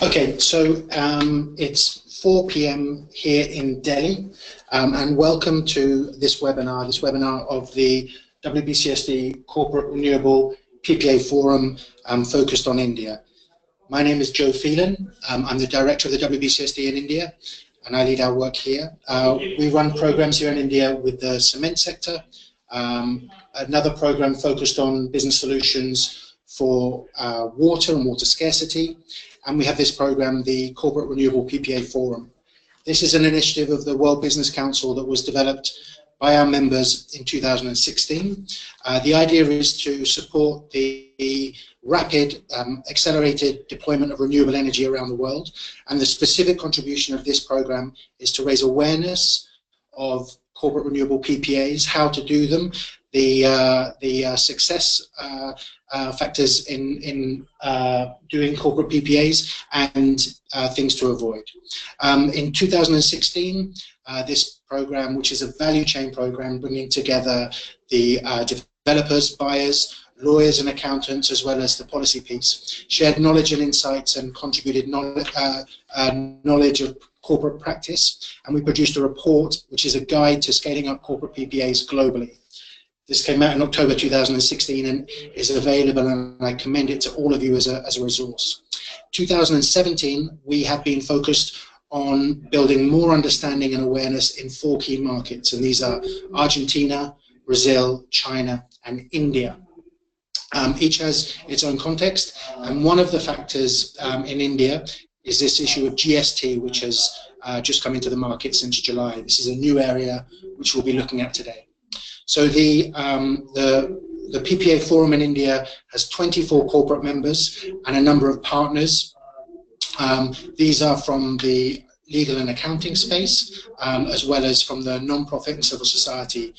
Okay, so it's 4 p.m. here in Delhi, and welcome to this webinar of the WBCSD Corporate Renewable PPA Forum focused on India. My name is Joe Phelan. I'm the director of the WBCSD in India, and I lead our work here. We run programs here in India with the cement sector, another program focused on business solutions for water and water scarcity, and we have this program, the Corporate Renewable PPA Forum. This is an initiative of the World Business Council that was developed by our members in 2016. The idea is to support the rapid, accelerated deployment of renewable energy around the world, and the specific contribution of this program is to raise awareness of corporate renewable PPAs, how to do them, the success factors in doing corporate PPAs, and things to avoid. In 2016, this program, which is a value chain program bringing together the developers, buyers, lawyers and accountants, as well as the policy piece, shared knowledge and insights and contributed knowledge of corporate practice, and we produced a report which is a guide to scaling up corporate PPAs globally. This came out in October 2016 and is available, and I commend it to all of you as a resource. 2017, we have been focused on building more understanding and awareness in 4 key markets, and these are Argentina, Brazil, China, and India. Each has its own context, and one of the factors in India is this issue of GST, which has just come into the market since July. This is a new area which we'll be looking at today. So the PPA Forum in India has 24 corporate members and a number of partners. These are from the legal and accounting space, as well as from the non-profit and civil society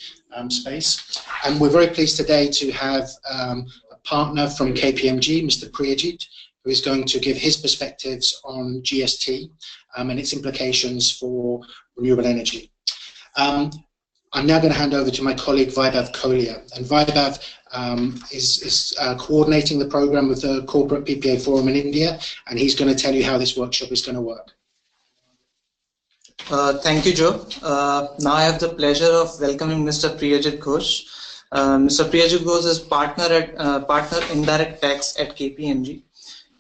space. And we're very pleased today to have a partner from KPMG, Mr. Priyajit, who is going to give his perspectives on GST and its implications for renewable energy. I'm now going to hand over to my colleague Vaibhav Kolia, and Vaibhav is coordinating the program with the Corporate PPA Forum in India, and he's going to tell you how this workshop is going to work. Thank you, Joe. Now I have the pleasure of welcoming Mr. Priyajit Ghosh. Mr. Priyajit Ghosh is partner indirect tax at KPMG.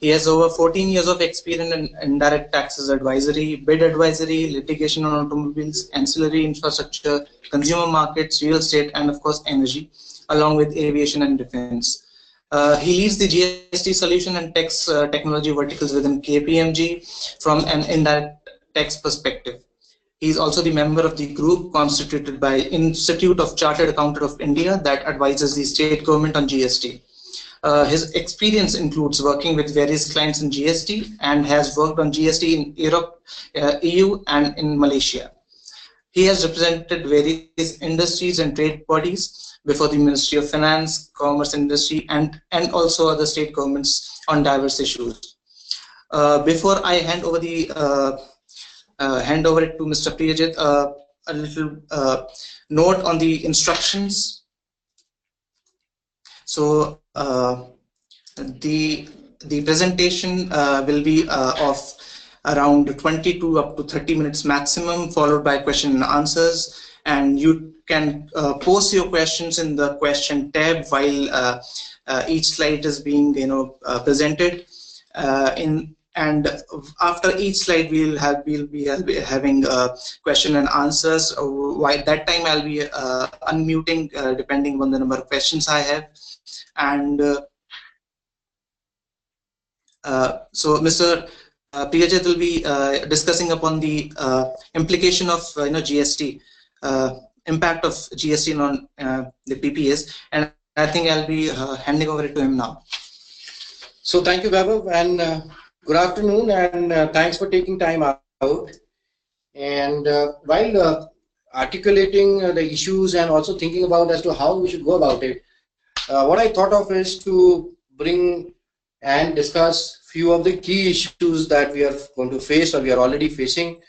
He has over 14 years of experience in indirect taxes advisory, bid advisory, litigation on automobiles, ancillary infrastructure, consumer markets, real estate, and of course energy, along with aviation and defense. He leads the GST solution and tax technology verticals within KPMG from an indirect tax perspective. He is also the member of the group constituted by Institute of Chartered Accountants of India that advises the state government on GST. His experience includes working with various clients in GST and has worked on GST in Europe, EU, and in Malaysia. He has represented various industries and trade bodies before the Ministry of Finance, Commerce, Industry, and also other state governments on diverse issues. Before I hand over it to Mr. Priyajit, a little note on the instructions. So the presentation will be of around 20 to up to 30 minutes maximum, followed by question and answers, and you can post your questions in the question tab while each slide is being presented. And after each slide we'll be having question and answers. While that time I'll be unmuting depending on the number of questions I have. And so Mr. Priyajit will be discussing upon the implication of GST, impact of GST on the PPAs, and I think I'll be handing over it to him now. So thank you, Vaibhav, and good afternoon, and thanks for taking time out. And while articulating the issues and also thinking about as to how we should go about it, what I thought of is to bring and discuss few of the key issues that we are going to face or we are already facing.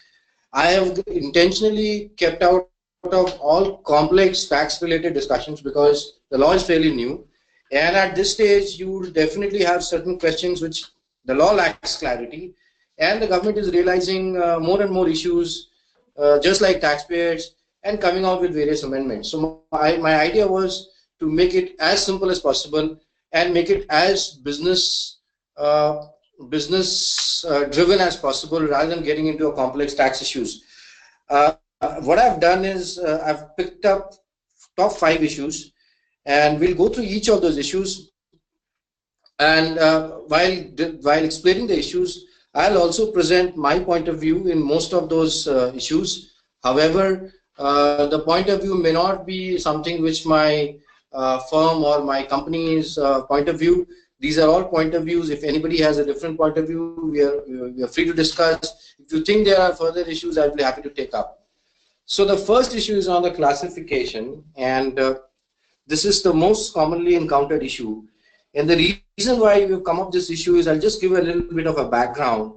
I have intentionally kept out of all complex tax related discussions because the law is fairly new, and at this stage you will definitely have certain questions which the law lacks clarity, and the government is realizing more and more issues, just like taxpayers, and coming out with various amendments. So my idea was to make it as simple as possible and make it as uh, business driven as possible, rather than getting into a complex tax issues. What I've done is I've picked up top 5 issues, and we'll go through each of those issues. And while explaining the issues, I'll also present my point of view in most of those issues. However, the point of view may not be something which my firm or my company's point of view. These are all point of views. If anybody has a different point of view, we are free to discuss. If you think there are further issues, I'll be happy to take up. So the first issue is on the classification, and this is the most commonly encountered issue. And the reason why we've come up with this issue is, I'll just give a little bit of a background,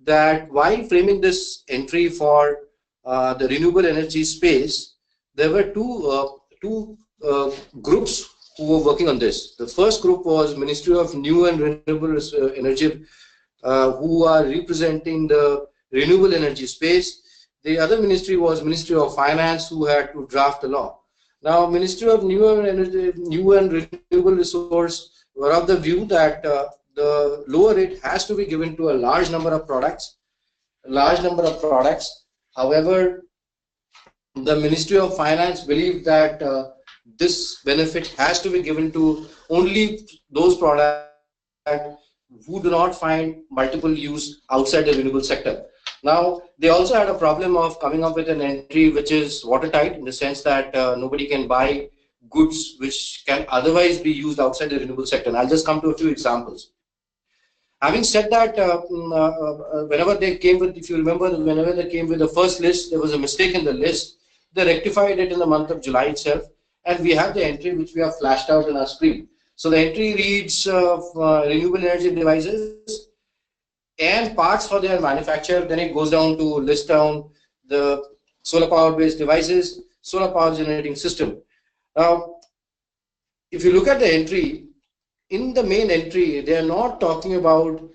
that while framing this entry for the renewable energy space, there were two groups who were working on this. The first group was Ministry of New and Renewable Energy, who are representing the renewable energy space. The other ministry was Ministry of Finance, who had to draft the law. Now, Ministry of New and Renewable Resource were of the view that the lower rate has to be given to a large number of products. However, the Ministry of Finance believed that this benefit has to be given to only those products who do not find multiple use outside the renewable sector. Now, they also had a problem of coming up with an entry which is watertight, in the sense that nobody can buy goods which can otherwise be used outside the renewable sector. And I'll just come to a few examples. Having said that, whenever they came with, if you remember, whenever they came with the first list, there was a mistake in the list. They rectified it in the month of July itself, and we have the entry which we have flashed out on our screen. So the entry reads renewable energy devices and parts for their manufacture. Then it goes down to list down the solar power based devices, solar power generating system. Now, if you look at the entry, in the main entry, they are not talking about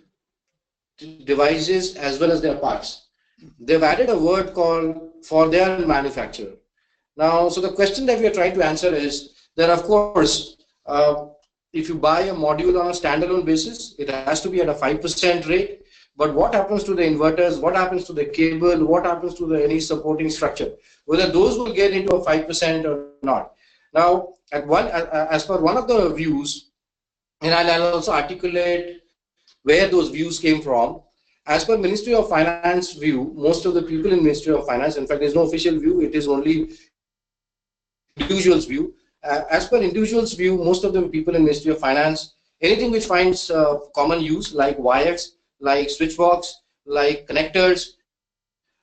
devices as well as their parts. They've added a word called for their manufacturer. Now, so the question that we are trying to answer is that, of course, if you buy a module on a standalone basis, it has to be at a 5% rate. But what happens to the inverters? What happens to the cable? What happens to any supporting structure? Whether those will get into a 5% or not. Now, as per one of the views, and I'll also articulate where those views came from. As per Ministry of Finance view, most of the people in Ministry of Finance, in fact, there's no official view, it is only individuals' view. As per individuals' view, most of the people in Ministry of Finance, anything which finds common use, like wires, like switch box, like connectors,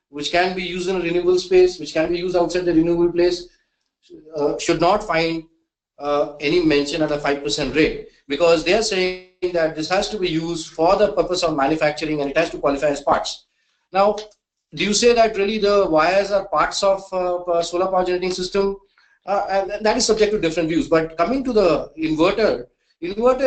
which can be used in a renewable space, which can be used outside the renewable place, should not find any mention at a 5% rate, because they are saying that this has to be used for the purpose of manufacturing and it has to qualify as parts. Now, do you say that really the wires are parts of solar power generating system? And that is subject to different views. But coming to the inverter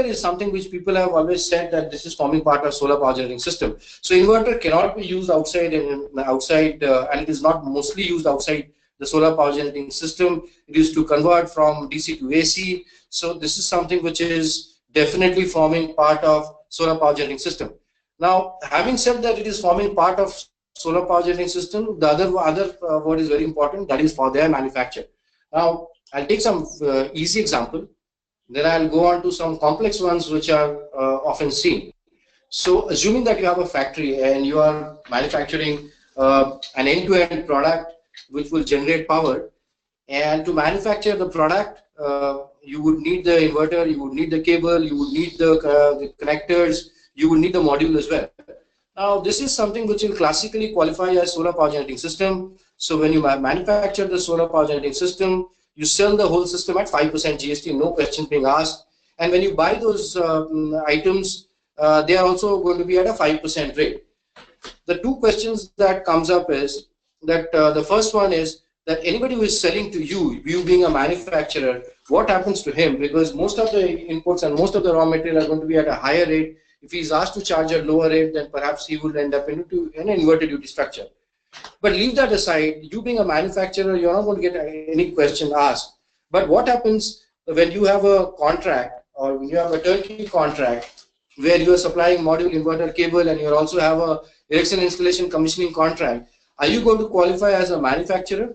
is something which people have always said that this is forming part of solar power generating system. So inverter cannot be used outside, and it is not mostly used outside the solar power generating system. It is to convert from DC to AC. So this is something which is definitely forming part of solar power generating system. Now, having said that it is forming part of solar power generating system, the other word is very important, that is for their manufacture. Now, I'll take some easy example, then I'll go on to some complex ones which are often seen. So, assuming that you have a factory and you are manufacturing an end-to-end product which will generate power, and to manufacture the product, you would need the inverter, you would need the cable, you would need the connectors, you would need the module as well. Now, this is something which will classically qualify as solar power generating system. So when you manufacture the solar power generating system, you sell the whole system at 5% GST, no questions being asked. And when you buy those items, they are also going to be at a 5% rate. The two questions that comes up is that the first one is that anybody who is selling to you, you being a manufacturer, what happens to him? Because most of the inputs and most of the raw material are going to be at a higher rate, if he's asked to charge a lower rate, then perhaps he would end up into an inverted duty structure. But leave that aside, you being a manufacturer, you're not going to get any question asked. But what happens when you have a contract, or when you have a turnkey contract where you are supplying module, inverter, cable, and you also have a erection, installation, commissioning contract? Are you going to qualify as a manufacturer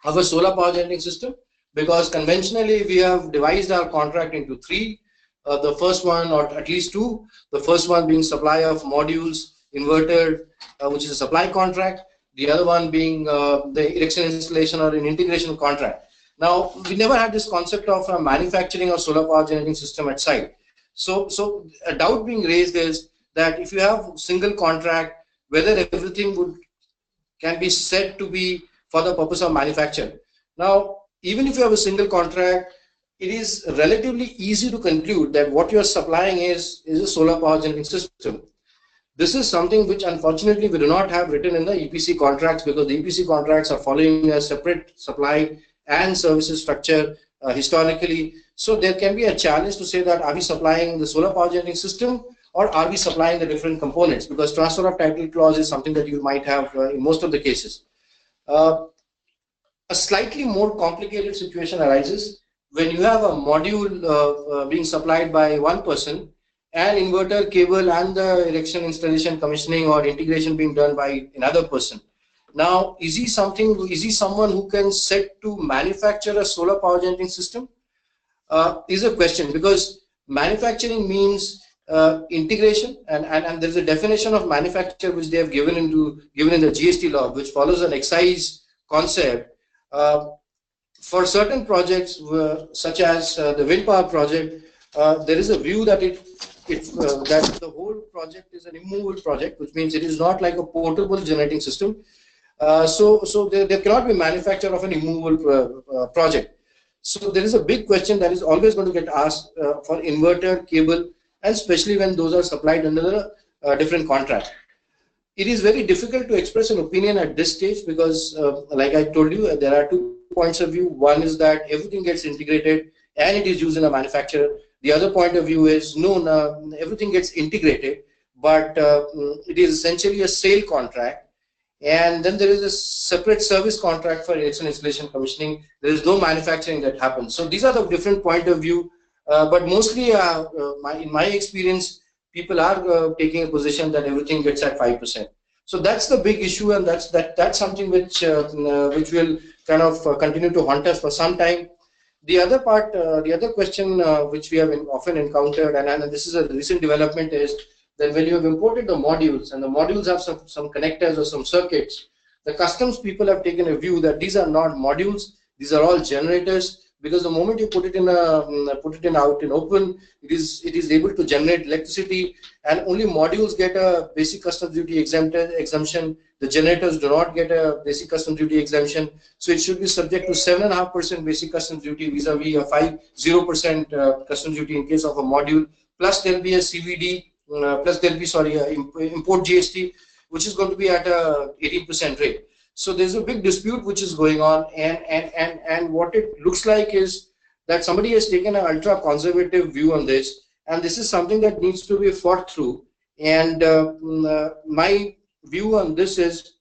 of a solar power generating system? Because conventionally we have divided our contract into three. The first one, or at least two, the first one being supply of modules, inverter, which is a supply contract, the other one being the erection, installation, or an integration contract. Now, we never had this concept of manufacturing a solar power generating system at site. So a doubt being raised is that if you have single contract, whether everything can be said to be for the purpose of manufacture. Now, even if you have a single contract, it is relatively easy to conclude that what you are supplying is a solar power generating system. This is something which unfortunately we do not have written in the EPC contracts, because the EPC contracts are following a separate supply and services structure historically. So there can be a challenge to say that are we supplying the solar power generating system, or are we supplying the different components, because transfer of title clause is something that you might have in most of the cases. A slightly more complicated situation arises when you have a module being supplied by one person, and inverter, cable, and the erection, installation, commissioning, or integration being done by another person. Now, is he someone who can set to manufacture a solar power generating system? Is a question, because manufacturing means integration, and there's a definition of manufacture which they have given in the GST law, which follows an excise concept. For certain projects, such as the wind power project, there is a view that that the whole project is an immovable project, which means it is not like a portable generating system. So there cannot be manufacture of an immovable project. So there is a big question that is always going to get asked for inverter, cable, and especially when those are supplied under a different contract. It is very difficult to express an opinion at this stage, because like I told you, there are 2 points of view. One is that everything gets integrated and it is used in a manufacturer. The other point of view is no, everything gets integrated, but it is essentially a sale contract. And then there is a separate service contract for erection, installation, commissioning. There is no manufacturing that happens. So these are the different point of view. But mostly, in my experience, people are taking a position that everything gets at 5%. So that's the big issue, and that's something which will kind of continue to haunt us for some time. The other part, the other question which we have often encountered, and this is a recent development, is that when you have imported the modules, and the modules have some connectors or some circuits, the customs people have taken a view that these are not modules, these are all generators, because the moment you put it in out in open, it is able to generate electricity, and only modules get a basic customs duty exemption. The generators do not get a basic customs duty exemption, so it should be subject to 7.5% basic customs duty vis-a-vis a 0% customs duty in case of a module. Plus there will be a CVD, plus there will be import GST, which is going to be at a 18% rate. So there's a big dispute which is going on, and what it looks like is that somebody has taken an ultra conservative view on this, and this is something that needs to be fought through. And my view on this is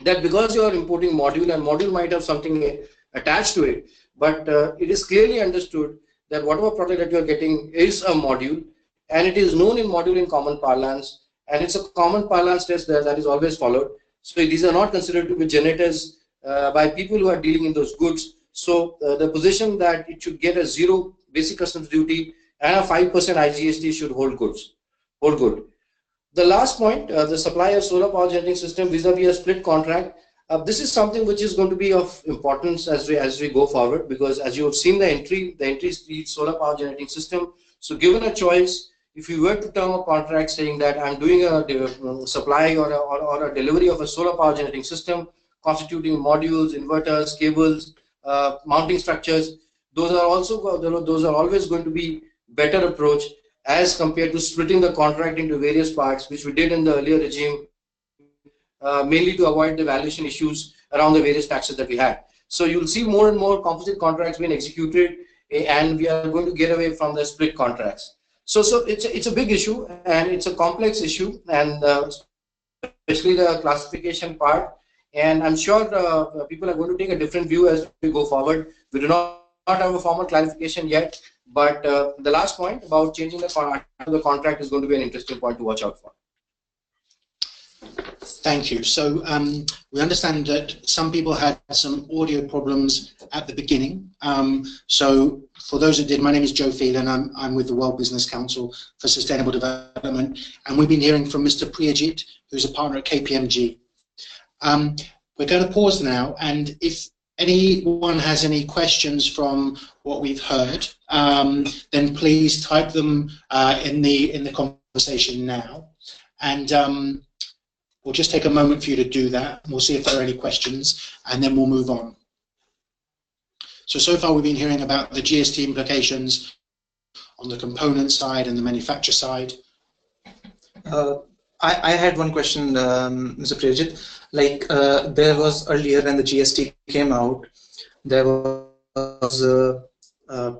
that because you are importing module, and module might have something attached to it, but it is clearly understood that whatever product that you are getting is a module, and it is known in module in common parlance, and it's a common parlance test that is always followed. So these are not considered to be generators by people who are dealing in those goods. So the position that it should get a 0 basic customs duty and a 5% IGST should hold good. The last point, the supply of solar power generating system vis-a-vis a split contract. This is something which is going to be of importance as we go forward, because as you have seen the entry reads solar power generating system. So given a choice, if you were to term a contract saying that I'm doing a supply or a delivery of a solar power generating system constituting modules, inverters, cables, mounting structures, those are always going to be better approach as compared to splitting the contract into various parts, which we did in the earlier regime, mainly to avoid the valuation issues around the various taxes that we had. So you'll see more and more composite contracts being executed, and we are going to get away from the split contracts. So it's a big issue, and it's a complex issue, and especially the classification part. And I'm sure people are going to take a different view as we go forward. We do not have a formal clarification yet, but the last point about changing the contract is going to be an interesting point to watch out for. Thank you. So we understand that some people had some audio problems at the beginning. So for those that did, my name is Joe Phelan. I'm with the World Business Council for Sustainable Development, and we've been hearing from Mr. Priyajit, who's a partner at KPMG. We're going to pause now, and if anyone has any questions from what we've heard, then please type them in the conversation now, and we'll just take a moment for you to do that. We'll see if there are any questions, and then we'll move on. So far we've been hearing about the GST implications on the component side and the manufacturer side. I had one question, Mr. Priyajit. Like there was earlier when the GST came out, there was 5%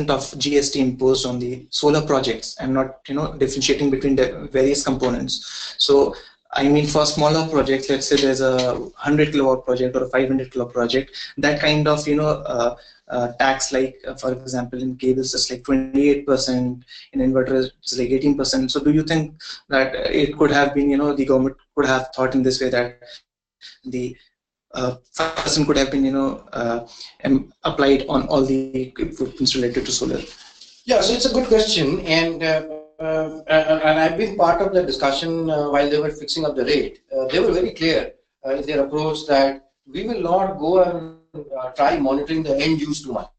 of GST imposed on the solar projects, and not differentiating between the various components. So I mean, for smaller projects, let's say there's a 100 kilowatt project or a 500 kilowatt project, that kind of tax, like for example in cables it's like 28%, in inverters it's like 18%. So do you think that it could have been, the government could have thought in this way that the 5% could have been applied on all the equipments related to solar? Yeah, so it's a good question, and I've been part of the discussion while they were fixing up the rate. They were very clear in their approach that we will not go and try monitoring the end use too much.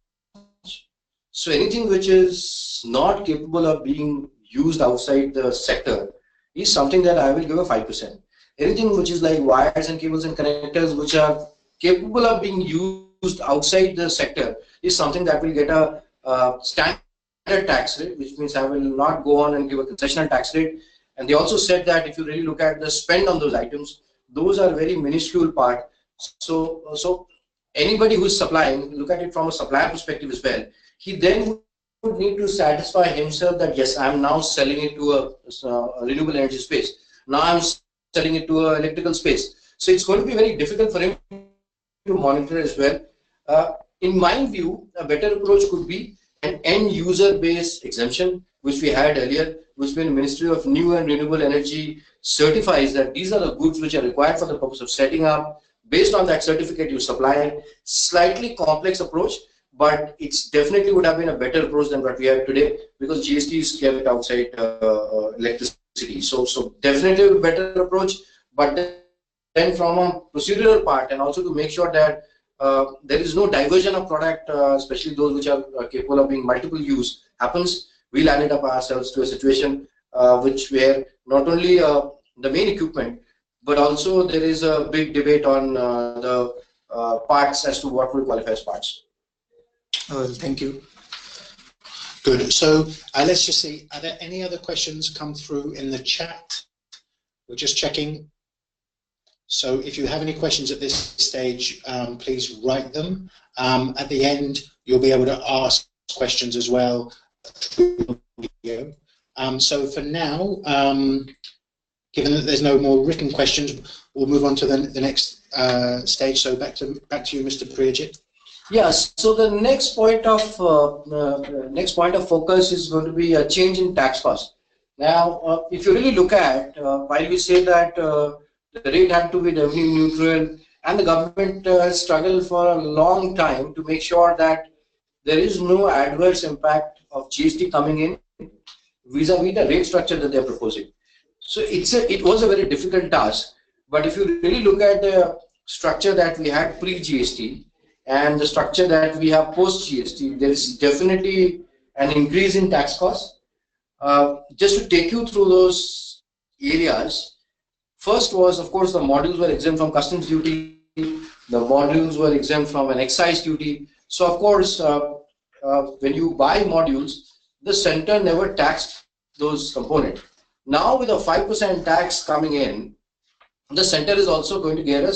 So anything which is not capable of being used outside the sector is something that I will give a 5%. Anything which is like wires and cables and connectors which are capable of being used outside the sector is something that will get a standard tax rate, which means I will not go on and give a concessional tax rate. And they also said that if you really look at the spend on those items, those are very minuscule part. So anybody who is supplying, look at it from a supplier perspective as well, he then would need to satisfy himself that yes, I'm now selling it to a renewable energy space. Now I'm selling it to an electrical space. So it's going to be very difficult for him to monitor as well. In my view, a better approach could be an end user based exemption, which we had earlier, which when the Ministry of New and Renewable Energy certifies that these are the goods which are required for the purpose of setting up. Based on that certificate you supply, slightly complex approach, but it's definitely would have been a better approach than what we have today, because GST is kept outside electricity. So definitely a better approach, but then from a procedural part, and also to make sure that there is no diversion of product, especially those which are capable of being multiple use happens, we landed up ourselves to a situation where not only the main equipment, but also there is a big debate on the parts as to what will qualify as parts. Thank you. Good. So let's just see, are there any other questions come through in the chat? We're just checking. So if you have any questions at this stage, please write them. At the end, you'll be able to ask questions as well. So for now, given that there's no more written questions, we'll move on to the next stage. So back to you, Mr. Priyajit. Yes. So the next point of focus is going to be a change in tax cost. Now, if you really look at while we say that the rate had to be revenue neutral, and the government struggled for a long time to make sure that there is no adverse impact of GST coming in vis-a-vis the rate structure that they are proposing. So it was a very difficult task. But if you really look at the structure that we had pre-GST and the structure that we have post-GST, there is definitely an increase in tax costs. Just to take you through those areas, first was, of course, the modules were exempt from customs duty. The modules were exempt from an excise duty. So, of course, when you buy modules, the center never taxed those components. Now, with a 5% tax coming in, the center is also going to get a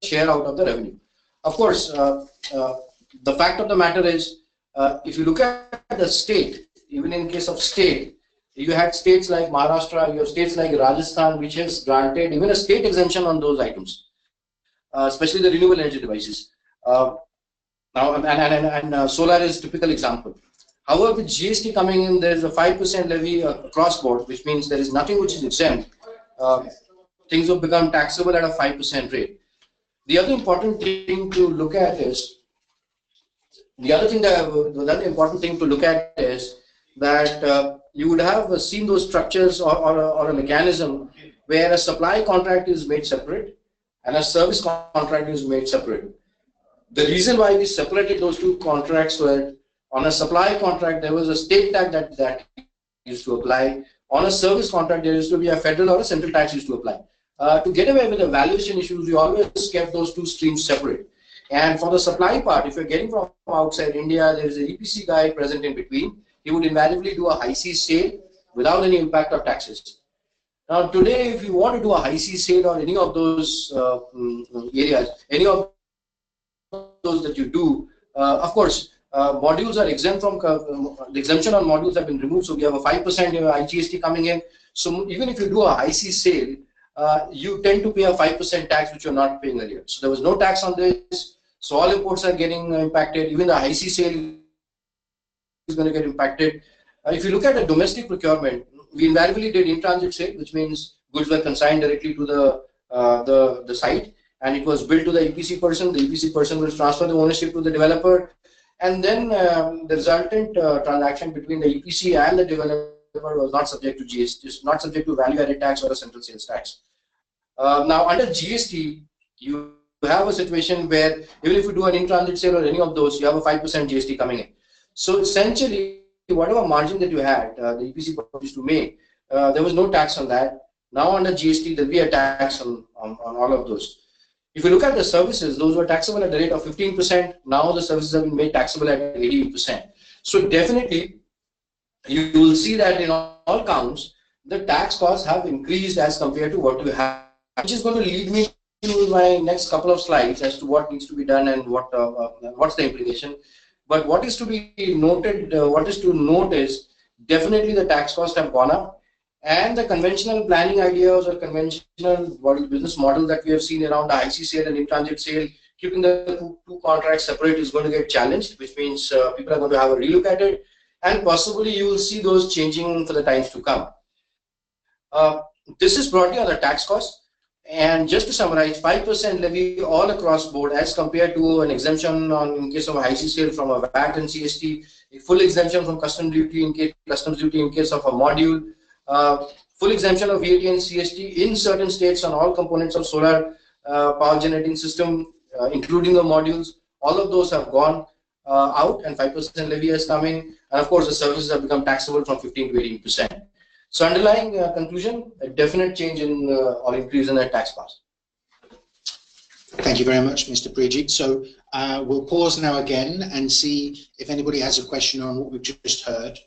share out of the revenue. Of course, the fact of the matter is, if you look at the state, even in case of state, you had states like Maharashtra, you have states like Rajasthan, which has granted even a state exemption on those items, especially the renewable energy devices. Solar is typical example. However, with GST coming in, there is a 5% levy across board, which means there is nothing which is exempt. Things will become taxable at a 5% rate. The other important thing to look at is that you would have seen those structures or a mechanism where a supply contract is made separate and a service contract is made separate. The reason why we separated those two contracts were, on a supply contract there was a state tax that used to apply. On a service contract there used to be a federal or a central tax used to apply. To get away with the valuation issues, we always kept those two streams separate. And for the supply part, if you're getting from outside India, there is an EPC guy present in between. He would invariably do a high seas sale without any impact of taxes. Now today, if you want to do a high seas sale on any of those areas, any of those that you do, of course, modules are exempt from, the exemption on modules have been removed, so we have a 5% IGST coming in. So even if you do a high seas sale, you tend to pay a 5% tax which you're not paying earlier. So there was no tax on this. So all imports are getting impacted. Even the high sea sale is going to get impacted. If you look at the domestic procurement, we invariably did in-transit sale, which means goods were consigned directly to the site, and it was billed to the EPC person. The EPC person will transfer the ownership to the developer, and then the resultant transaction between the EPC and the developer was not subject to GST, not subject to value-added tax or a central sales tax. Now under GST, you have a situation where even if you do an in-transit sale or any of those, you have a 5% GST coming in. So essentially, whatever margin that you had, the EPC used to make, there was no tax on that. Now under GST, there will be a tax on all of those. If you look at the services, those were taxable at the rate of 15%. Now the services have been made taxable at 18%. So definitely, you will see that in all counts, the tax costs have increased as compared to what you have, which is going to lead me to my next couple of slides as to what needs to be done and what's the implication. But what is to be noted, what is to note is definitely the tax costs have gone up, and the conventional planning ideas or conventional business model that we have seen around the IC sale and in-transit sale, keeping the two contracts separate is going to get challenged, which means people are going to have a relook at it, and possibly you will see those changing for the times to come. This is broadly on the tax cost. And just to summarize, 5% levy all across board as compared to an exemption in case of a high sea sale from a VAT and CST, a full exemption from customs duty in case of a module, full exemption of VAT and CST in certain states on all components of solar power generating system, including the modules. All of those have gone out, and 5% levy has come in, and of course the services have become taxable from 15 to 18%. So underlying conclusion, a definite change in or increase in the tax cost. Thank you very much, Mr. Prijit. So we'll pause now again and see if anybody has a question on what we've just heard.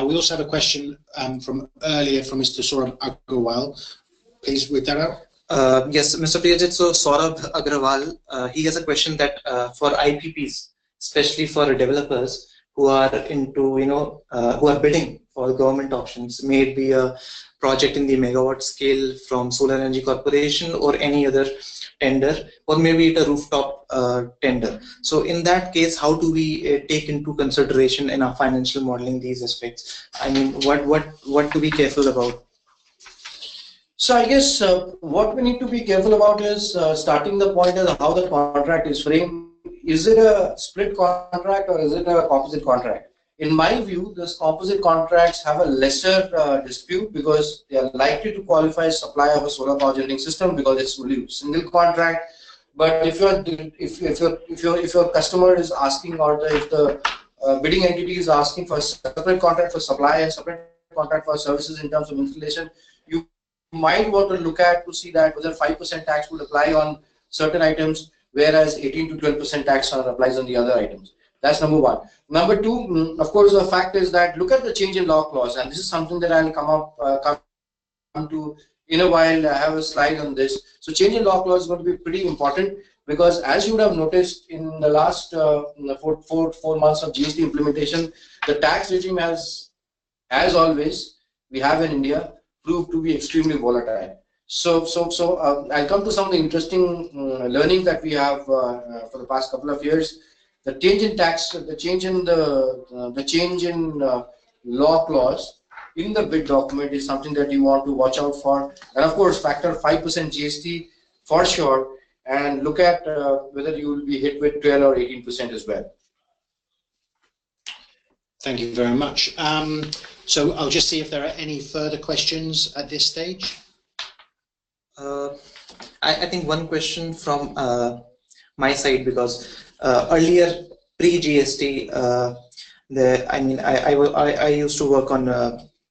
We also have a question from earlier from Mr. Saurabh Agrawal. Please read that out. Yes, Mr. Prijit. So Saurabh Agrawal, he has a question that for IPPs, especially for developers who are into, who are bidding for government auctions, may it be a project in the megawatt scale from Solar Energy Corporation or any other tender, or maybe it a rooftop tender. So in that case, how do we take into consideration in our financial modeling these aspects? I mean, what to be careful about? So I guess what we need to be careful about is starting the point as how the contract is framed. Is it a split contract or is it a composite contract? In my view, these composite contracts have a lesser dispute because they are likely to qualify as supply of a solar power generating system because it's only a single contract. But if your customer is asking, or if the bidding entity is asking for a separate contract for supply and separate contract for services in terms of installation, you might want to look at to see that whether 5% tax would apply on certain items, whereas 18 to 12% tax applies on the other items. That's number one. Number two, of course, the fact is that look at the change in law clause, and this is something that I'll come to in a while. I have a slide on this. So change in law clause is going to be pretty important because, as you would have noticed in the last 4 months of GST implementation, the tax regime has as always, we have in India proved to be extremely volatile. So I'll come to some of the interesting learnings that we have for the past couple of years. The change in tax, the change in law clause in the bid document is something that you want to watch out for, and of course factor 5% GST for sure, and look at whether you will be hit with 12 or 18% as well. Thank you very much. So I'll just see if there are any further questions at this stage. I think one question from my side, because earlier pre-GST, I used to work on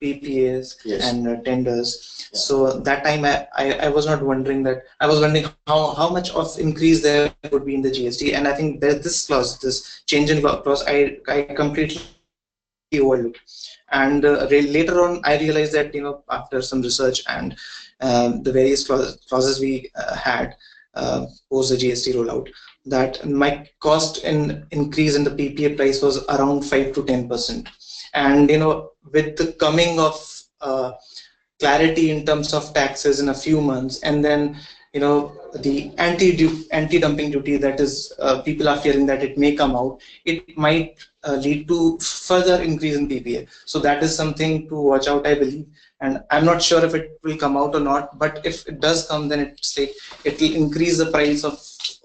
PPAs, yes, and tenders. Yeah. So that time I was not wondering that. I was wondering how much of increase there would be in the GST, and I think that this clause, this change in law clause, I completely overlooked. And later on, I realized that, after some research and the various clauses we had post the GST rollout, that my cost in increase in the PPA price was around 5 to 10%. And with the coming of clarity in terms of taxes in a few months, and then the anti-dumping duty that is people are fearing that it may come out, it might lead to further increase in PPA. So that is something to watch out, I believe. And I'm not sure if it will come out or not, but if it does come, then it's like it will increase the price of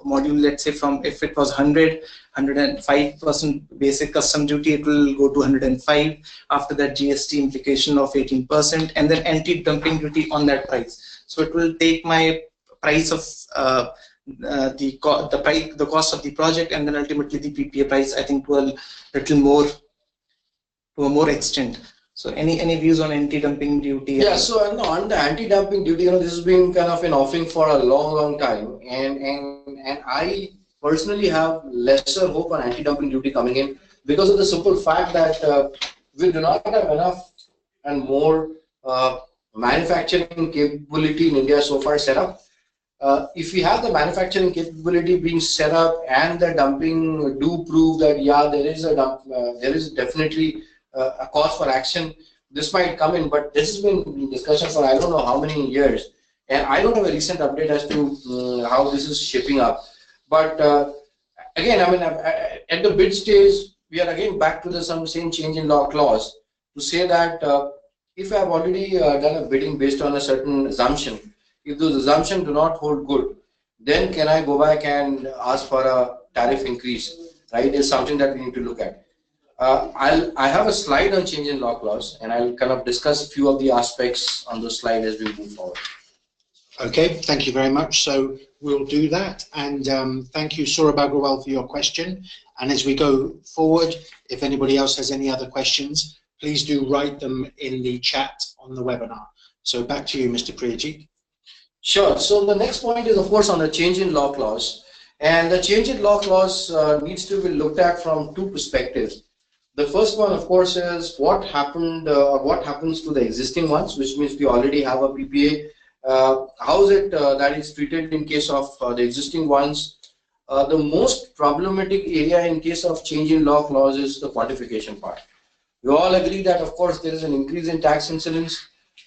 module. Let's say from, if it was 105% basic custom duty, it will go to 105. After that, GST implication of 18%, and then anti-dumping duty on that price. So it will take my price of the cost of the project, and then ultimately the PPA price, I think, to a more extent. So any views on anti-dumping duty? Yeah, so on the anti-dumping duty, this has been kind of an offering for a long time, and I personally have lesser hope on anti-dumping duty coming in, because of the simple fact that we do not have enough and more manufacturing capability in India so far set up. If we have the manufacturing capability being set up and the dumping do prove that, yeah, there is definitely a cause for action, this might come in. But this has been in discussion for I don't know how many years, and I don't have a recent update as to how this is shaping up. But again, at the bid stage, we are again back to the same change in law clause to say that if I have already done a bidding based on a certain assumption, if those assumptions do not hold good, then can I go back and ask for a tariff increase? Right, is something that we need to look at. I have a slide on change in law clause, and I'll kind of discuss a few of the aspects on the slide as we move forward. Okay, thank you very much. So we'll do that, and thank you, Saurabh Agrawal, for your question. And as we go forward, if anybody else has any other questions, please do write them in the chat on the webinar. So back to you, Mr. Priyajit. Sure. So the next point is, of course, on the change in law clause, and the change in law clause needs to be looked at from two perspectives. The first one, of course, is what happened or what happens to the existing ones, which means we already have a PPA. How is it that is treated in case of the existing ones? The most problematic area in case of change in law clause is the quantification part. We all agree that, of course, there is an increase in tax incidence,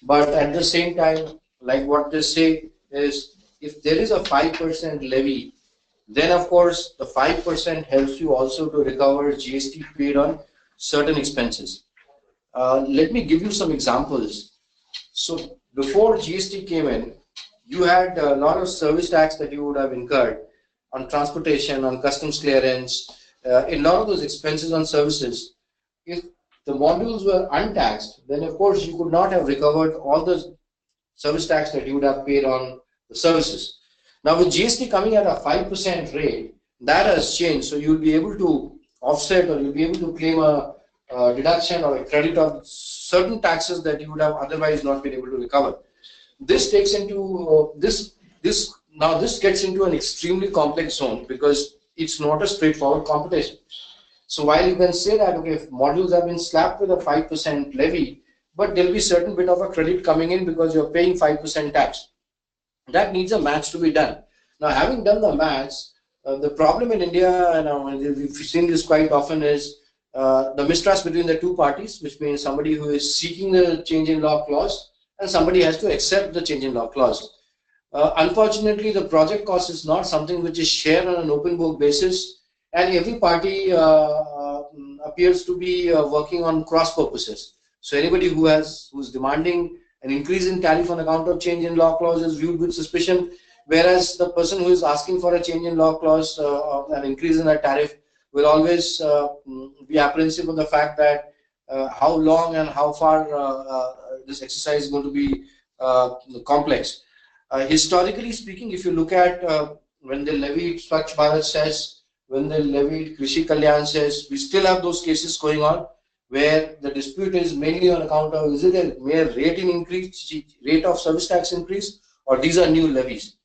but at the same time, like what they say is, if there is a 5% levy, then of course the 5% helps you also to recover GST paid on certain expenses. Let me give you some examples. So before GST came in, you had a lot of service tax that you would have incurred on transportation, on customs clearance, a lot of those expenses on services. If the modules were untaxed, then of course you could not have recovered all the service tax that you would have paid on the services. Now with GST coming at a 5% rate, that has changed. So you'll be able to offset, or you'll be able to claim a deduction or a credit of certain taxes that you would have otherwise not been able to recover. This takes into this gets into an extremely complex zone, because it's not a straightforward computation. So while you can say that, okay, if modules have been slapped with a 5% levy, but there'll be certain bit of a credit coming in because you're paying 5% tax. That needs a match to be done. Now, having done the match, the problem in India, and we've seen this quite often, is the mistrust between the two parties, which means somebody who is seeking the change in law clause and somebody has to accept the change in law clause. Unfortunately, the project cost is not something which is shared on an open book basis, and every party appears to be working on cross purposes. So anybody who's demanding an increase in tariff on account of change in law clause is viewed with suspicion, whereas the person who is asking for a change in law clause, an increase in that tariff, will always be apprehensive of the fact that how long and how far this exercise is going to be complex. Historically speaking, if you look at when they levied Swachh Bharat cess, when they levied Krishi Kalyan cess, we still have those cases going on where the dispute is mainly on account of is it a mere rate of service tax increase, or these are new levies.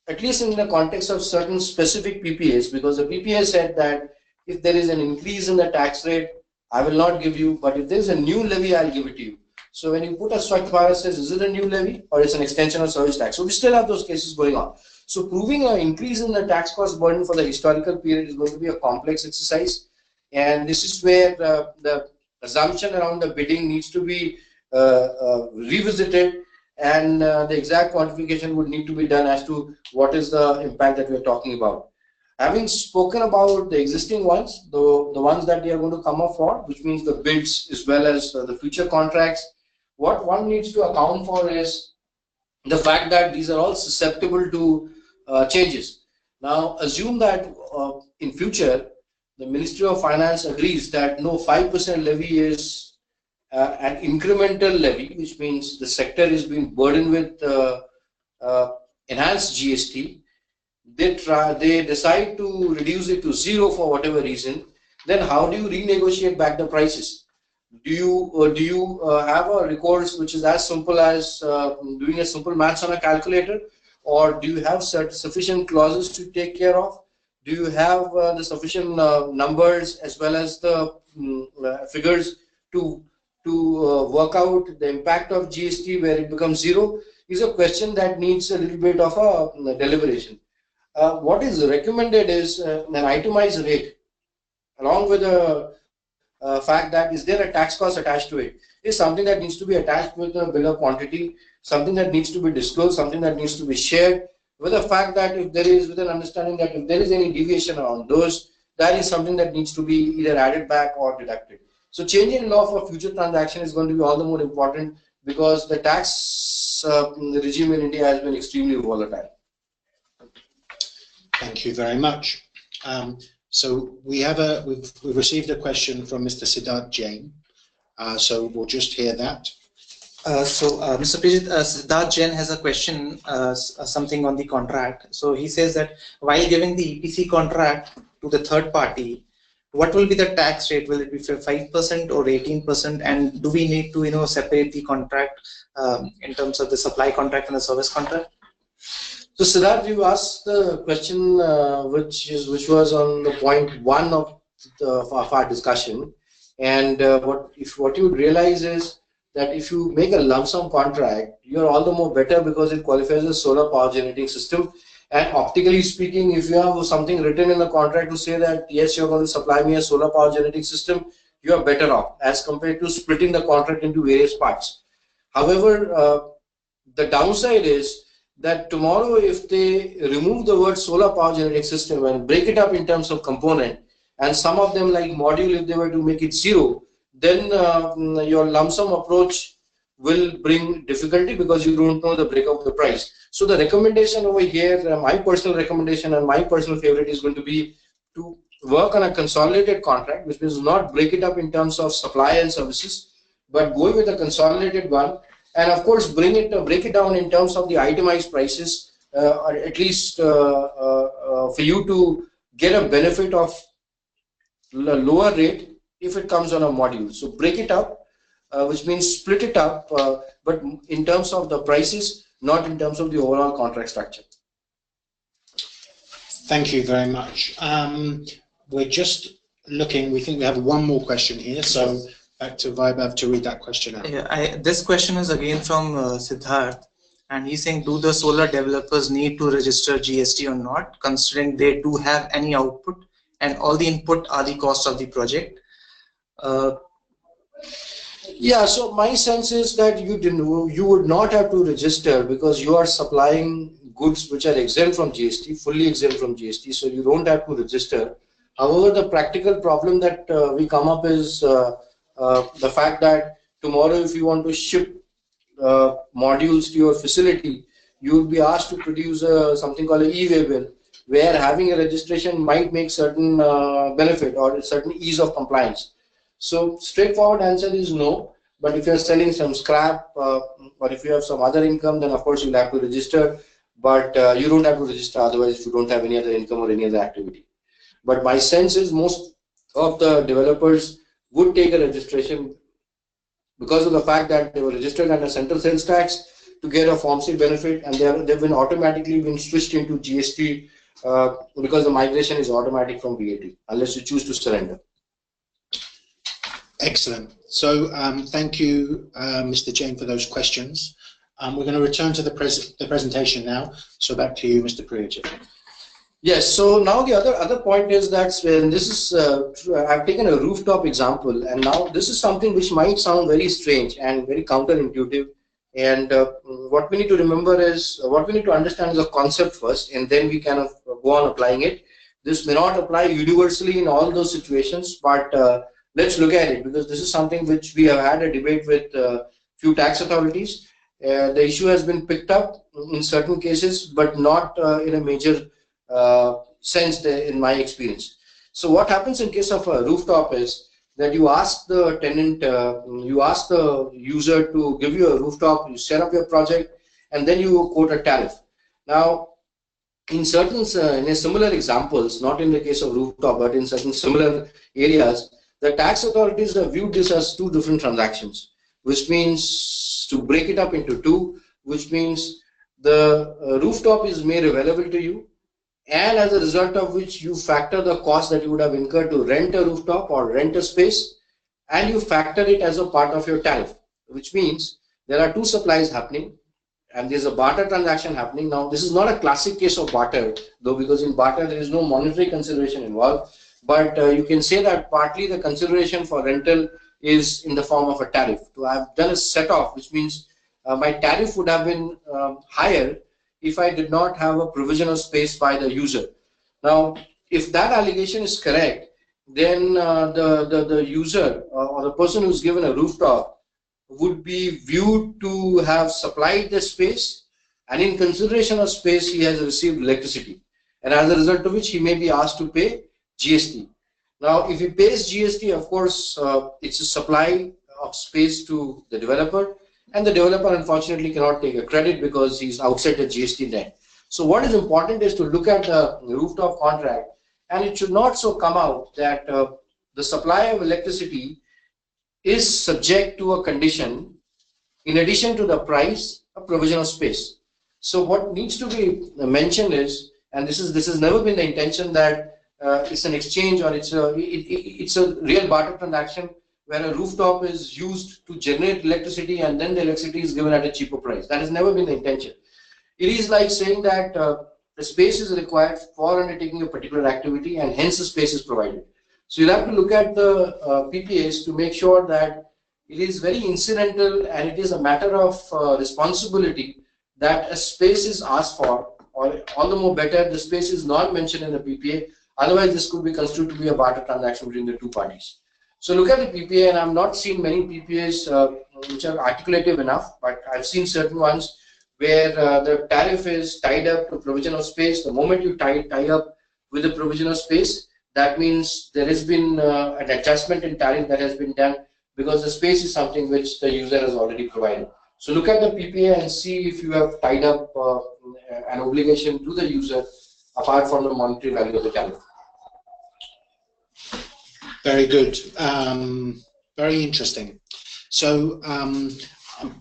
At least in the context of certain specific PPAs, because the PPA said that if there is an increase in the tax rate, I will not give you, but if there is a new levy, I'll give it to you. So when you put a Swachh Bharat cess, is it a new levy or it's an extension of service tax? So we still have those cases going on. So proving an increase in the tax cost burden for the historical period is going to be a complex exercise, and this is where the assumption around the bidding needs to be revisited, and the exact quantification would need to be done as to what is the impact that we are talking about. Having spoken about the existing ones, the ones that they are going to come up for, which means the bids as well as the future contracts, what one needs to account for is the fact that these are all susceptible to changes. Now, assume that in future, the Ministry of Finance agrees that no 5% levy is an incremental levy, which means the sector is being burdened with enhanced GST. They decide to reduce it to zero for whatever reason. Then how do you renegotiate back the prices? Do you have a recourse which is as simple as doing a simple maths on a calculator, or do you have sufficient clauses to take care of? Do you have the sufficient numbers as well as the figures to work out the impact of GST where it becomes zero? Is a question that needs a little bit of a deliberation. What is recommended is an itemized rate, along with the fact that is there a tax cost attached to it, is something that needs to be attached with the bill of quantity, something that needs to be disclosed, something that needs to be shared, with the fact that if there is, with an understanding that if there is any deviation around those, that is something that needs to be either added back or deducted. So changing law for future transaction is going to be all the more important because the tax regime in India has been extremely volatile. Thank you very much. So we've received a question from Mr. Siddharth Jain. So we'll just hear that. Mr. Prijit, Siddharth Jain has a question, something on the contract. So he says that while giving the EPC contract to the third party, what will be the tax rate? Will it be 5% or 18%? And do we need to separate the contract in terms of the supply contract and the service contract? So Siddharth, you asked the question which was on the point one of our discussion, and what you would realize is that if you make a lump sum contract, you're all the more better because it qualifies as solar power generating system. And optically speaking, if you have something written in the contract to say that yes, you're going to supply me a solar power generating system, you are better off as compared to splitting the contract into various parts. However, the downside is that tomorrow if they remove the word solar power generating system and break it up in terms of component, and some of them like module, if they were to make it zero, then your lump sum approach will bring difficulty because you don't know the breakup of the price. So the recommendation over here, my personal recommendation and my personal favorite is going to be to work on a consolidated contract, which means not break it up in terms of supply and services, but go with a consolidated one. And of course, break it down in terms of the itemized prices, or at least for you to get a benefit of lower rate if it comes on a module. So break it up, which means split it up, but in terms of the prices, not in terms of the overall contract structure. Thank you very much. We're just looking, we think we have one more question here, so back to Vaibhav to read that question out. Yeah, this question is again from Siddharth, and he's saying, do the solar developers need to register GST or not, considering they do have any output and all the input are the cost of the project? Yeah, so my sense is that you would not have to register because you are supplying goods which are exempt from GST, fully exempt from GST, so you don't have to register. However, the practical problem that we come up is the fact that tomorrow if you want to ship modules to your facility, you would be asked to produce something called an e-way bill, where having a registration might make certain benefit or certain ease of compliance. So straightforward answer is no. But if you're selling some scrap or if you have some other income, then of course you'll have to register. But you don't have to register otherwise if you don't have any other income or any other activity. But my sense is most of the developers would take a registration because of the fact that they were registered under central sales tax to get a Form C benefit, and they've been automatically been switched into GST because the migration is automatic from VAT unless you choose to surrender. Excellent. So thank you, Mr. Jain, for those questions. We're going to return to the presentation now. So back to you, Mr. Priyajit. Yes. So now the other point is that when this is I've taken a rooftop example, and now this is something which might sound very strange and very counterintuitive. And what we need to remember is what we need to understand is the concept first, and then we kind of go on applying it. This may not apply universally in all those situations, but let's look at it because this is something which we have had a debate with few tax authorities. The issue has been picked up in certain cases, but not in a major sense in my experience. So what happens in case of a rooftop is that you ask the tenant, you ask the user to give you a rooftop, you set up your project, and then you quote a tariff. Now, in certain, in similar examples, not in the case of rooftop, but in certain similar areas, the tax authorities have viewed this as two different transactions, which means to break it up into two, which means the rooftop is made available to you, and as a result of which you factor the cost that you would have incurred to rent a rooftop or rent a space, and you factor it as a part of your tariff, which means there are two supplies happening and there's a barter transaction happening. Now this is not a classic case of barter though, because in barter there is no monetary consideration involved, but you can say that partly the consideration for rental is in the form of a tariff. So I've done a set off, which means my tariff would have been higher if I did not have a provision of space by the user. Now, if that allegation is correct, then the user or the person who's given a rooftop would be viewed to have supplied the space, and in consideration of space, he has received electricity, and as a result of which he may be asked to pay GST. Now, if he pays GST, of course, it's a supply of space to the developer, and the developer unfortunately cannot take a credit because he's outside the GST net. So what is important is to look at the rooftop contract, and it should not so come out that the supply of electricity is subject to a condition in addition to the price of provision of space. So what needs to be mentioned is, and this has never been the intention that it's an exchange or it's a real barter transaction where a rooftop is used to generate electricity and then the electricity is given at a cheaper price. That has never been the intention. It is like saying that the space is required for undertaking a particular activity and hence the space is provided. So you'll have to look at the PPAs to make sure that it is very incidental and it is a matter of responsibility that a space is asked for, or all the more better, the space is not mentioned in the PPA. Otherwise, this could be construed to be a barter transaction between the two parties. So look at the PPA, and I've not seen many PPAs which are articulative enough, but I've seen certain ones where the tariff is tied up to provision of space. The moment you tie up with the provision of space, that means there has been an adjustment in tariff that has been done because the space is something which the user has already provided. So look at the PPA and see if you have tied up an obligation to the user apart from the monetary value of the tariff. Very good. Very interesting. So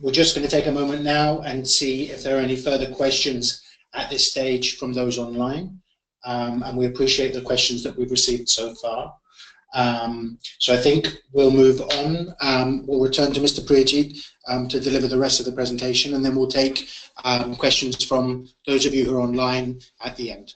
we're just going to take a moment now and see if there are any further questions at this stage from those online. And we appreciate the questions that we've received so far. So I think we'll move on. We'll return to Mr. Priyajit to deliver the rest of the presentation, and then we'll take questions from those of you who are online at the end.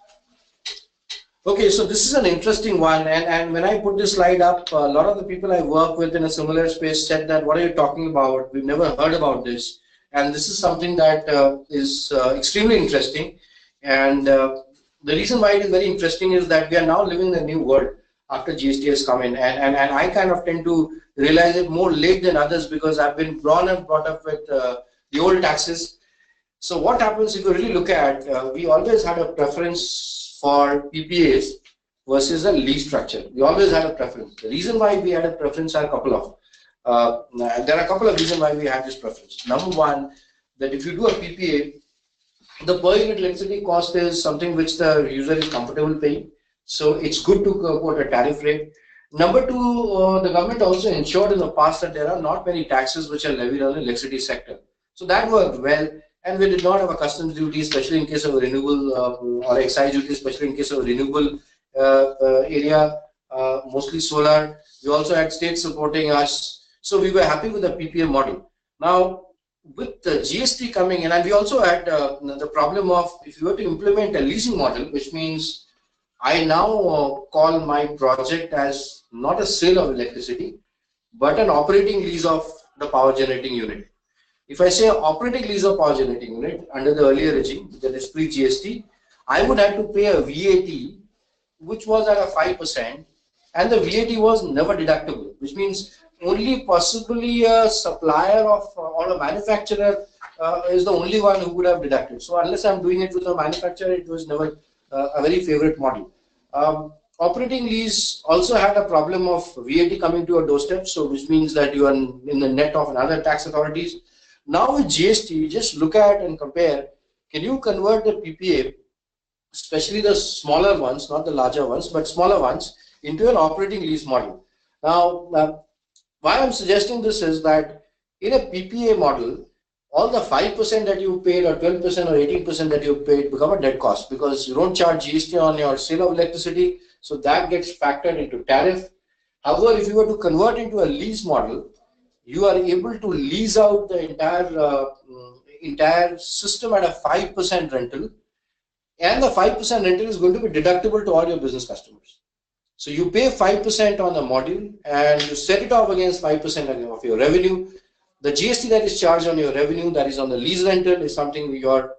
Okay, so this is an interesting one, and when I put this slide up, a lot of the people I work with in a similar space said that, what are you talking about? We've never heard about this. And this is something that is extremely interesting. And the reason why it is very interesting is that we are now living in a new world after GST has come in. And I kind of tend to realize it more late than others because I've been born and brought up with the old taxes. So what happens if you really look at, we always had a preference for PPAs versus a lease structure. We always had a preference. The reason why we had a preference are a couple of, there are a couple of reasons why we had this preference. Number one, that if you do a PPA, the per unit electricity cost is something which the user is comfortable paying. So it's good to quote a tariff rate. Number two, the government also ensured in the past that there are not many taxes which are levied on the electricity sector. So that worked well. And we did not have a customs duty, especially in case of a renewable, or excise duty, especially in case of a renewable area, mostly solar. We also had states supporting us. So we were happy with the PPA model. Now, with the GST coming in, and we also had the problem of, if you were to implement a leasing model, which means I now call my project as not a sale of electricity, but an operating lease of the power generating unit. If I say operating lease of power generating unit under the earlier regime, that is pre-GST, I would have to pay a VAT which was at a 5%, and the VAT was never deductible, which means only possibly a supplier of or a manufacturer is the only one who would have deducted. So unless I'm doing it with a manufacturer, it was never a very favorite model. Operating lease also had a problem of VAT coming to a doorstep, so which means that you are in the net of another tax authorities. Now with GST, just look at and compare. Can you convert the PPA, especially the smaller ones, not the larger ones, but smaller ones, into an operating lease model? Now, why I'm suggesting this is that in a PPA model, all the 5% that you paid or 12% or 18% that you paid become a dead cost because you don't charge GST on your sale of electricity, so that gets factored into tariff. However, if you were to convert into a lease model, you are able to lease out the entire system at a 5% rental, and the 5% rental is going to be deductible to all your business customers. So you pay 5% on the module and you set it off against 5% of your revenue. The GST that is charged on your revenue, that is on the lease rental, is something your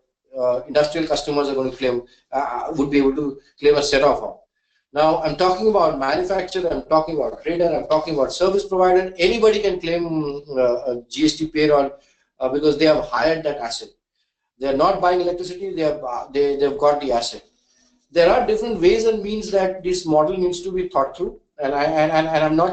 industrial customers are going to claim, would be able to claim a set off on. Now, I'm talking about manufacturer, I'm talking about trader, I'm talking about service provider. Anybody can claim a GST paid on because they have hired that asset. They are not buying electricity, they've got the asset. There are different ways and means that this model needs to be thought through, and I'm not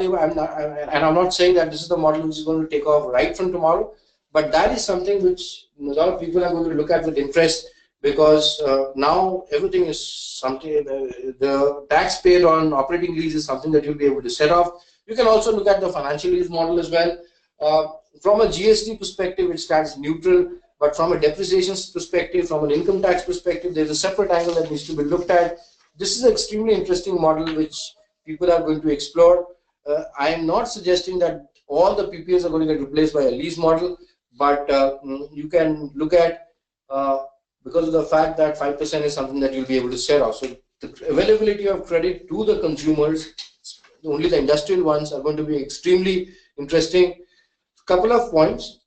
saying that this is the model which is going to take off right from tomorrow, but that is something which a lot of people are going to look at with interest. Because now everything is something, the tax paid on operating lease is something that you'll be able to set off. You can also look at the financial lease model as well. From a GST perspective, it stands neutral, but from a depreciation perspective, from an income tax perspective, there's a separate angle that needs to be looked at. This is an extremely interesting model which people are going to explore. I am not suggesting that all the PPAs are going to get replaced by a lease model, but you can look at because of the fact that 5% is something that you'll be able to set off. So the availability of credit to the consumers, only the industrial ones, are going to be extremely interesting. Couple of points.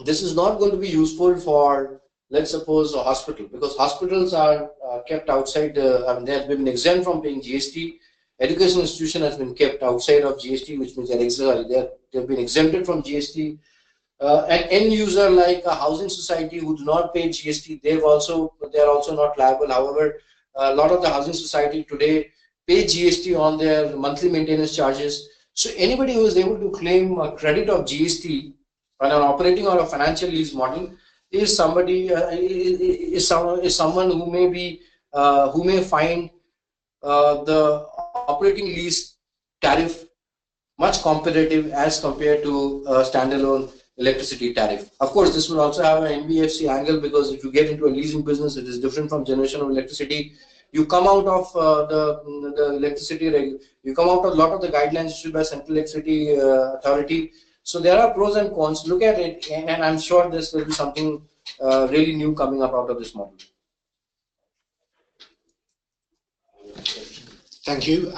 This is not going to be useful for, let's suppose, a hospital, because hospitals are kept outside, they have been exempt from paying GST. Education institution has been kept outside of GST, which means they've been exempted from GST. An end user like a housing society who do not pay GST, they are also not liable. However, a lot of the housing society today pay GST on their monthly maintenance charges. So anybody who is able to claim a credit of GST on an operating or a financial lease model is somebody is someone who may find the operating lease tariff much competitive as compared to standalone electricity tariff. Of course, this will also have an NBFC angle, because if you get into a leasing business, it is different from generation of electricity. You come out of the electricity, you come out of a lot of the guidelines issued by Central Electricity Authority. So there are pros and cons. Look at it, and I'm sure this will be something really new coming up out of this model. Thank you.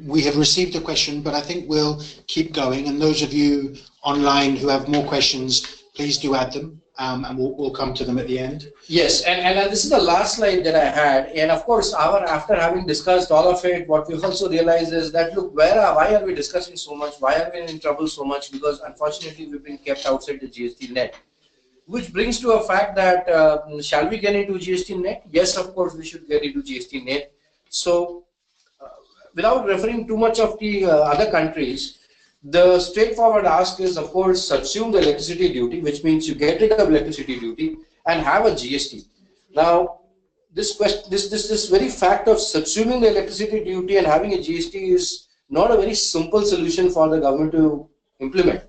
We have received a question, but I think we'll keep going. And those of you online who have more questions, please do add them, and we'll come to them at the end. Yes, and this is the last slide that I had. And of course, after having discussed all of it, what we've also realized is that, look, why are we discussing so much? Why are we in trouble so much? Because unfortunately, we've been kept outside the GST net. Which brings to a fact that, shall we get into GST net? Yes, of course, we should get into GST net. So, without referring too much of the other countries, the straightforward ask is, of course, subsume the electricity duty, which means you get rid of electricity duty and have a GST. Now, this very fact of subsuming the electricity duty and having a GST is not a very simple solution for the government to implement.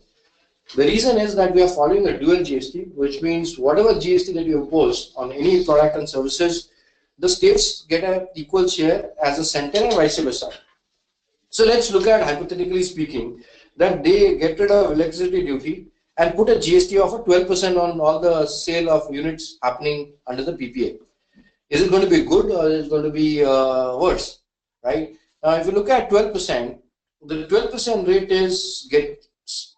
The reason is that we are following a dual GST, which means whatever GST that you impose on any product and services, the states get an equal share as a center and vice versa. So let's look at, hypothetically speaking, that they get rid of electricity duty and put a GST of 12% on all the sale of units happening under the PPA. Is it going to be good or is it going to be worse, right? Now, if you look at 12%, the 12% rate is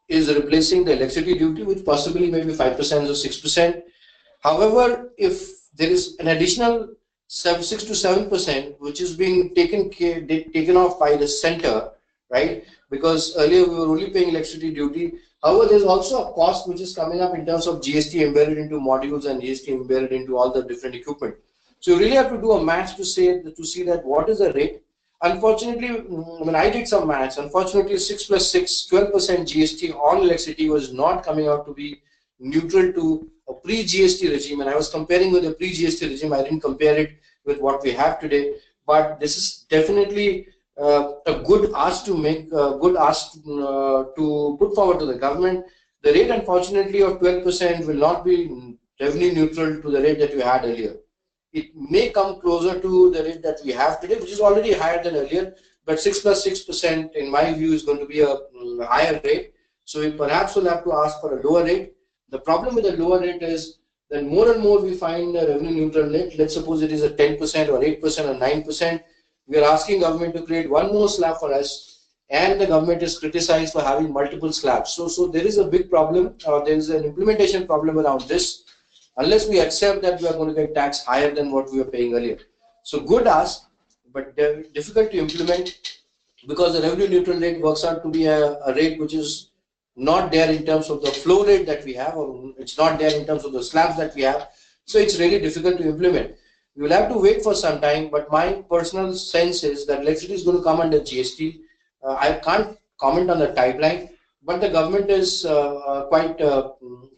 replacing the electricity duty, which possibly maybe 5% or 6%. However, if there is an additional 6 to 7%, which is being taken off by the center, right? Because earlier we were only paying electricity duty. However, there's also a cost which is coming up in terms of GST embedded into modules and GST embedded into all the different equipment. So you really have to do a match to see that what is the rate. Unfortunately, when I did some maths, unfortunately 6 plus 6, 12% GST on electricity was not coming out to be neutral to a pre-GST regime. And I was comparing with a pre-GST regime. I didn't compare it with what we have today. But this is definitely a good ask to make, a good ask to put forward to the government. The rate, unfortunately, of 12% will not be revenue neutral to the rate that we had earlier. It may come closer to the rate that we have today, which is already higher than earlier, but 6 plus 6% in my view is going to be a higher rate. So we perhaps will have to ask for a lower rate. The problem with the lower rate is that more and more we find a revenue neutral rate. Let's suppose it is a 10% or 8% or 9%. We are asking government to create one more slab for us, and the government is criticized for having multiple slabs. So there is a big problem, there is an implementation problem around this, unless we accept that we are going to get taxed higher than what we were paying earlier. So good ask, but difficult to implement, because the revenue neutral rate works out to be a rate which is not there in terms of the flow rate that we have, or it's not there in terms of the slabs that we have. So it's really difficult to implement. We will have to wait for some time, but my personal sense is that electricity is going to come under GST. I can't comment on the timeline, but the government is quite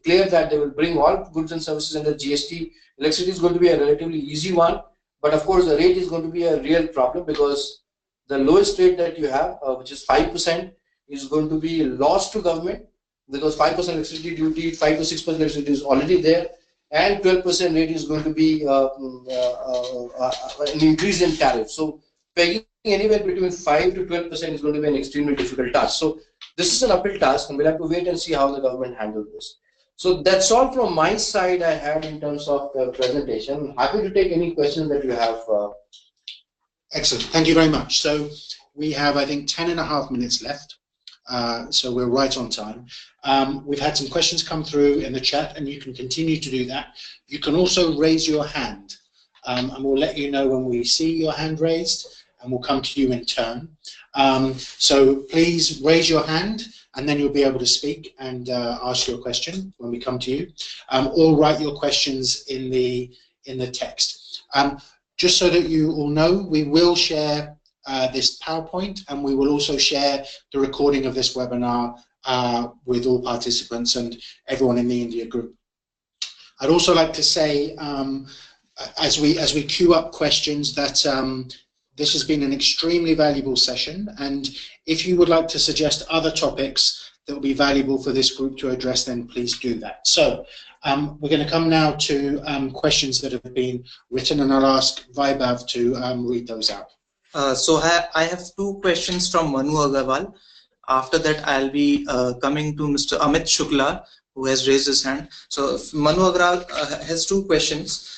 clear that they will bring all goods and services under GST. Electricity is going to be a relatively easy one, but of course the rate is going to be a real problem, because the lowest rate that you have, which is 5%, is going to be lost to government, because 5% electricity duty, 5 to 6% electricity is already there, and 12% rate is going to be an increase in tariff. So pegging anywhere between 5 to 12% is going to be an extremely difficult task. So this is an uphill task, and we'll have to wait and see how the government handles this. So that's all from my side I had in terms of the presentation. Happy to take any questions that you have. Excellent. Thank you very much. So we have, I think, 10.5 minutes left. So we're right on time. We've had some questions come through in the chat, and you can continue to do that. You can also raise your hand, and we'll let you know when we see your hand raised, and we'll come to you in turn. So please raise your hand, and then you'll be able to speak and ask your question when we come to you, or write your questions in the text. Just so that you all know, we will share this PowerPoint, and we will also share the recording of this webinar with all participants and everyone in the India group. I'd also like to say, as we queue up questions, that this has been an extremely valuable session, and if you would like to suggest other topics that will be valuable for this group to address, then please do that. So we're going to come now to questions that have been written, and I'll ask Vaibhav to read those out. So I have two questions from Manu Agarwal. After that, I'll be coming to Mr. Amit Shukla, who has raised his hand. So Manu Agarwal has two questions.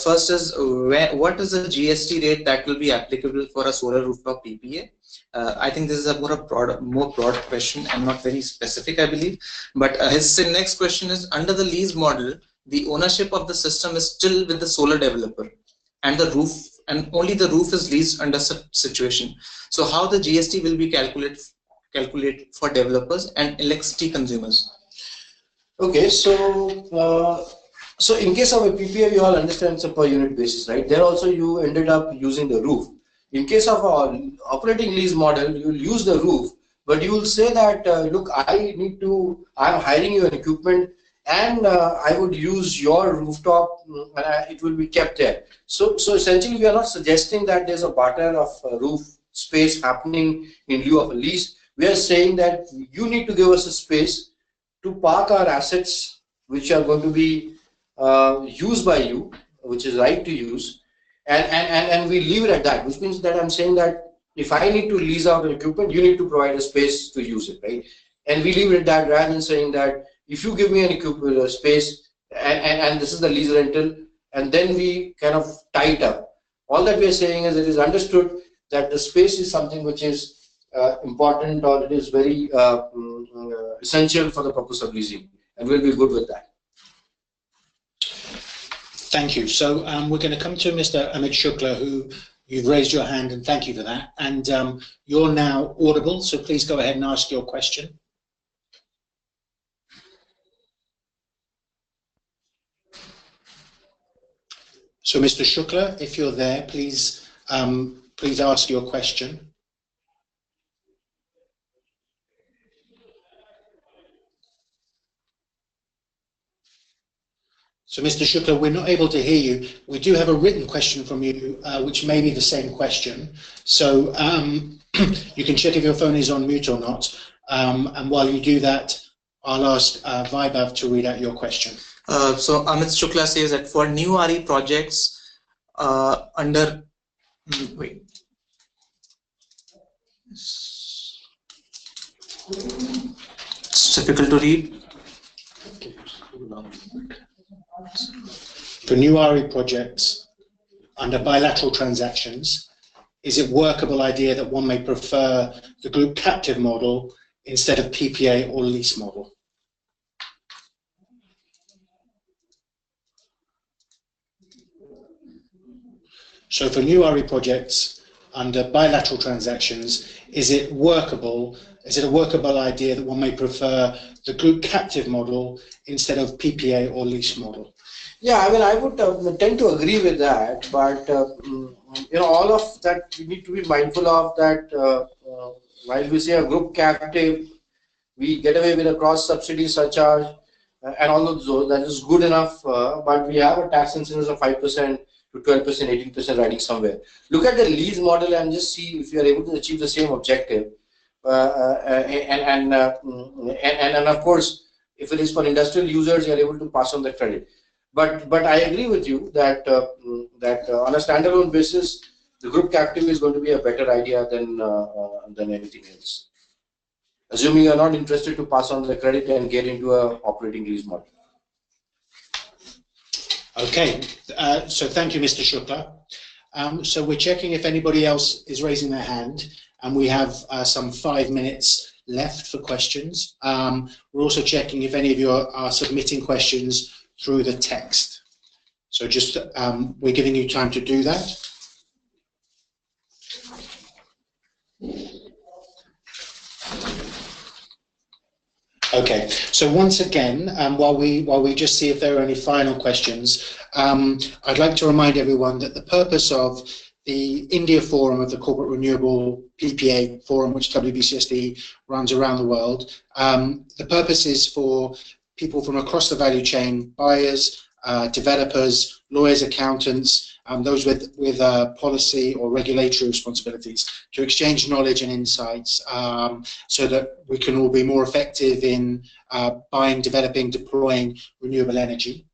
First is what is the GST rate that will be applicable for a solar rooftop PPA? I think this is a more broad question and not very specific, I believe. But his next question is, under the lease model, the ownership of the system is still with the solar developer, and the roof, and only the roof is leased under such situation. So how the GST will be calculated for developers and electricity consumers? Okay, so in case of a PPA, we all understand it's a per unit basis, right? There also you ended up using the roof. In case of an operating lease model, you will use the roof, but you will say that, look, I'm hiring you an equipment, and I would use your rooftop, and it will be kept there. So essentially, we are not suggesting that there's a barter of roof space happening in lieu of a lease. We are saying that you need to give us a space to park our assets, which are going to be used by you, which is right to use, and we leave it at that, which means that I'm saying that if I need to lease out an equipment, you need to provide a space to use it, right? And we leave it at that, rather than saying that if you give me an equipment, a space, and this is the lease rental, and then we kind of tie it up. All that we are saying is it is understood that the space is something which is important, or it is very essential for the purpose of leasing, and we'll be good with that. Thank you. So we're going to come to Mr. Amit Shukla, who you've raised your hand, and thank you for that. And you're now audible, so please go ahead and ask your question. So Mr. Shukla, if you're there, please ask your question. So Mr. Shukla, we're not able to hear you. We do have a written question from you, which may be the same question. So you can check if your phone is on mute or not. And while you do that, I'll ask Vaibhav to read out your question. So Amit Shukla says that for new RE projects under it's difficult to read. For new RE projects under bilateral transactions, is it a workable idea that one may prefer the group captive model instead of PPA or lease model? So for new RE projects under bilateral transactions, is it a workable idea that one may prefer the group captive model instead of PPA or lease model? Yeah, I mean, I would tend to agree with that, but all of that we need to be mindful of that. While we say a group captive, we get away with a cross subsidy surcharge and all of those. That is good enough, but we have a tax incidence of 5% to 12%, 18% riding somewhere. Look at the lease model and just see if you are able to achieve the same objective. And of course, if it is for industrial users, you are able to pass on the credit. But I agree with you that on a standalone basis, the group captive is going to be a better idea than anything else. Assuming you are not interested to pass on the credit and get into a operating lease model. Okay, so thank you, Mr. Shukla. So we're checking if anybody else is raising their hand, and we have some 5 minutes left for questions. We're also checking if any of you are submitting questions through the text. So just we're giving you time to do that. Okay, so once again, while we just see if there are any final questions, I'd like to remind everyone that the purpose of the India Forum of the Corporate Renewable PPA Forum, which WBCSD runs around the world, the purpose is for people from across the value chain, buyers, developers, lawyers, accountants, those with policy or regulatory responsibilities, to exchange knowledge and insights so that we can all be more effective in buying, developing, deploying renewable energy.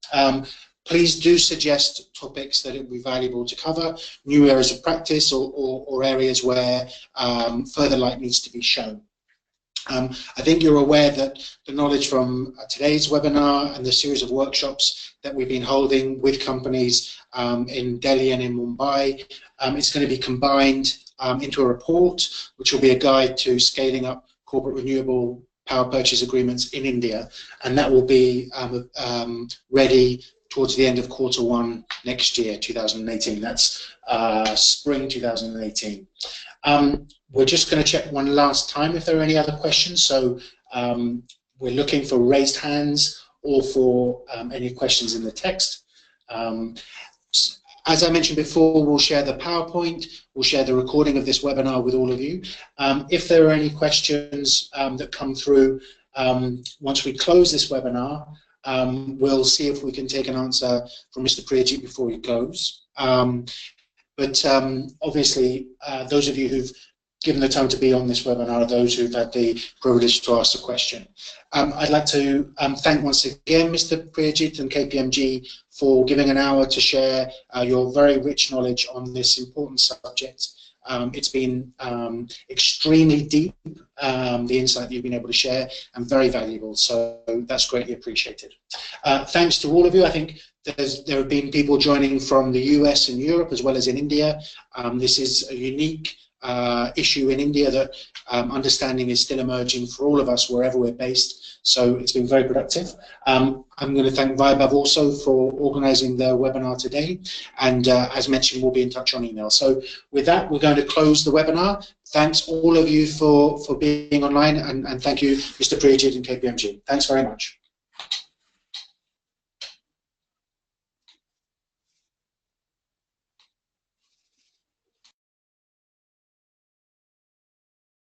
Please do suggest topics that it would be valuable to cover, new areas of practice or areas where further light needs to be shown. I think you're aware that the knowledge from today's webinar and the series of workshops that we've been holding with companies in Delhi and in Mumbai is going to be combined into a report, which will be a guide to scaling up corporate renewable power purchase agreements in India, and that will be ready towards the end of Q1 next year, 2018. That's spring 2018. We're just going to check one last time if there are any other questions. So we're looking for raised hands or for any questions in the text. As I mentioned before, we'll share the PowerPoint, we'll share the recording of this webinar with all of you. If there are any questions that come through once we close this webinar, we'll see if we can take an answer from Mr. Priyajit before he goes. But obviously, those of you who've given the time to be on this webinar are those who've had the privilege to ask a question. I'd like to thank once again Mr. Priyajit and KPMG for giving an hour to share your very rich knowledge on this important subject. It's been extremely deep, the insight that you've been able to share, and very valuable, so that's greatly appreciated. Thanks to all of you. I think there have been people joining from the US and Europe as well as in India. This is a unique issue in India that understanding is still emerging for all of us wherever we're based, so it's been very productive. I'm going to thank Vaibhav also for organizing the webinar today, and as mentioned, we'll be in touch on email. So with that, we're going to close the webinar. Thanks all of you for being online, and thank you Mr. Priyajit and KPMG. Thanks very much.